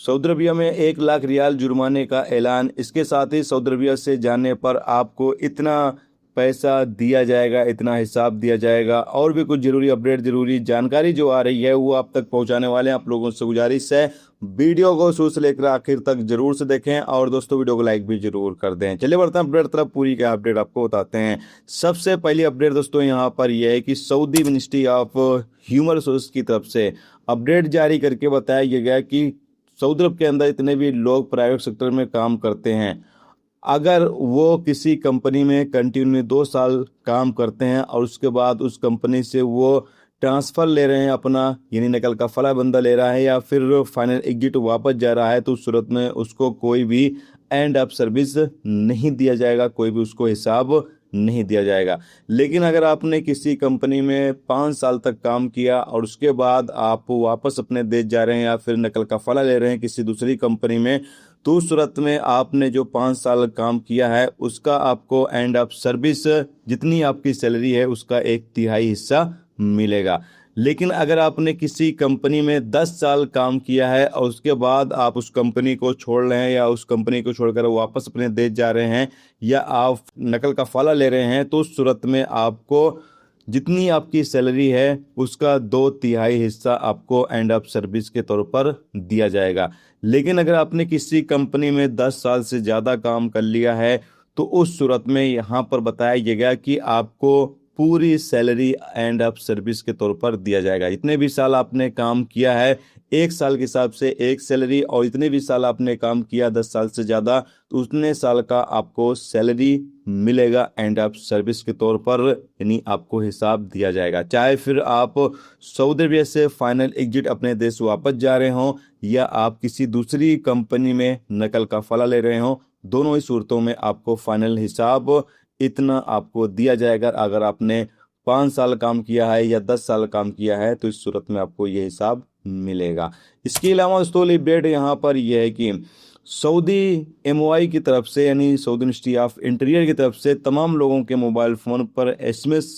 Saudi Arabia में 1 लाख रियाल जुर्माने का ऐलान। इसके साथ ही सऊदी अरबिया से जाने पर आपको इतना पैसा दिया जाएगा, इतना हिसाब दिया जाएगा। और भी कुछ जरूरी अपडेट, जरूरी जानकारी जो आ रही है वो आप तक पहुंचाने वाले हैं। आप लोगों से गुजारिश है वीडियो को शुरू से लेकर आखिर तक जरूर से देखें और दोस्तों वीडियो को लाइक भी जरूर कर दें। चलिए बढ़ते हैं अपडेट तरफ, पूरी का अपडेट आपको बताते हैं। सबसे पहली अपडेट दोस्तों यहाँ पर यह है कि Saudi ministry of human resource की तरफ से अपडेट जारी करके बताया गया कि सऊदी अरब के अंदर इतने भी लोग प्राइवेट सेक्टर में काम करते हैं, अगर वो किसी कंपनी में कंटिन्यू 2 साल काम करते हैं और उसके बाद उस कंपनी से वो ट्रांसफ़र ले रहे हैं अपना, यानी नकल का फला बंदा ले रहा है या फिर फाइनल एग्जिट वापस जा रहा है, तो उस सूरत में उसको कोई भी एंड ऑफ सर्विस नहीं दिया जाएगा, कोई भी उसको हिसाब नहीं दिया जाएगा। लेकिन अगर आपने किसी कंपनी में 5 साल तक काम किया और उसके बाद आप वापस अपने देश जा रहे हैं या फिर नकल का फला ले रहे हैं किसी दूसरी कंपनी में, तो उस सूरत में आपने जो 5 साल काम किया है उसका आपको एंड ऑफ सर्विस जितनी आपकी सैलरी है उसका 1/3 हिस्सा मिलेगा। लेकिन अगर आपने किसी कंपनी में 10 साल काम किया है और उसके बाद आप उस कंपनी को छोड़ रहे हैं या उस कंपनी को छोड़कर वापस अपने देश जा रहे हैं या आप नकल का फाला ले रहे हैं, तो उस सूरत में आपको जितनी आपकी सैलरी है उसका 2/3 हिस्सा आपको एंड ऑफ सर्विस के तौर पर दिया जाएगा। लेकिन अगर आपने किसी कंपनी में 10 साल से ज़्यादा काम कर लिया है तो उस सूरत में यहाँ पर बताया गया कि आपको पूरी सैलरी एंड ऑफ सर्विस के तौर पर दिया जाएगा। इतने भी साल आपने काम किया है 1 साल के हिसाब से 1 सैलरी, और इतने भी साल आपने काम किया 10 साल से ज़्यादा तो उतने साल का आपको सैलरी मिलेगा एंड ऑफ सर्विस के तौर पर, यानी आपको हिसाब दिया जाएगा। चाहे फिर आप सऊदी अरबिया से फाइनल एग्जिट अपने देश वापस जा रहे हों या आप किसी दूसरी कंपनी में नकल का फला ले रहे हों, दोनों ही सूरतों में आपको फाइनल हिसाब इतना आपको दिया जाएगा। अगर आपने 5 साल काम किया है या 10 साल काम किया है तो इस सूरत में आपको ये हिसाब मिलेगा। इसके अलावा दोस्तों अपडेट यहाँ पर यह है कि सऊदी MOI की तरफ से, यानी सऊदी मिनिस्ट्री ऑफ इंटीरियर की तरफ से तमाम लोगों के मोबाइल फ़ोन पर SMS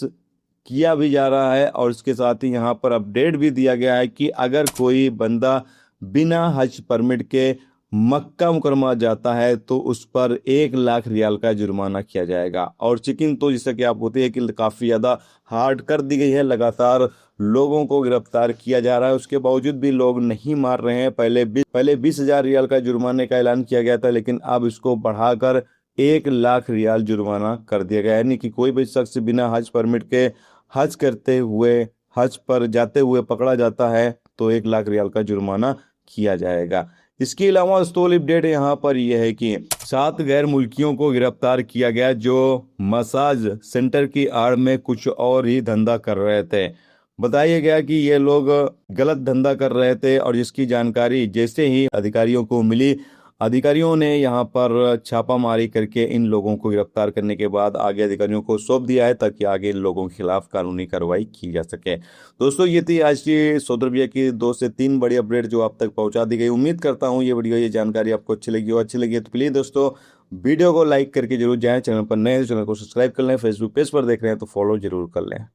किया भी जा रहा है और इसके साथ ही यहाँ पर अपडेट भी दिया गया है कि अगर कोई बंदा बिना हज परमिट के मक्का मुकरमा जाता है तो उस पर 1 लाख रियाल का जुर्माना किया जाएगा। और चेकिंग तो जैसा कि आप होती है कि काफ़ी ज़्यादा हार्ड कर दी गई है, लगातार लोगों को गिरफ्तार किया जा रहा है, उसके बावजूद भी लोग नहीं मार रहे हैं। पहले 20,000 रियाल का जुर्माने का ऐलान किया गया था, लेकिन अब इसको बढ़ाकर 1 लाख रियाल जुर्माना कर दिया गया है। यानी कि कोई भी शख्स बिना हज परमिट के हज करते हुए, हज पर जाते हुए पकड़ा जाता है तो 1 लाख रियाल का जुर्माना किया जाएगा। इसके अलावा दोस्तों अपडेट यहाँ पर यह है कि 7 गैर मुल्कियों को गिरफ्तार किया गया जो मसाज सेंटर की आड़ में कुछ और ही धंधा कर रहे थे। बताया गया कि ये लोग गलत धंधा कर रहे थे और जिसकी जानकारी जैसे ही अधिकारियों को मिली, अधिकारियों ने यहाँ पर छापामारी करके इन लोगों को गिरफ्तार करने के बाद आगे अधिकारियों को सौंप दिया है ताकि आगे इन लोगों के खिलाफ कानूनी कार्रवाई की जा सके। दोस्तों ये थी आज की सऊदी अरबिया की 2 से 3 बड़ी अपडेट जो आप तक पहुंचा दी गई। उम्मीद करता हूं ये वीडियो, ये जानकारी आपको अच्छी लगी हो। अच्छी लगी तो प्लीज़ दोस्तों वीडियो को लाइक करके जरूर जाएँ। चैनल पर नए चैनल को सब्सक्राइब कर लें। फेसबुक पेज पर देख रहे हैं तो फॉलो जरूर कर लें।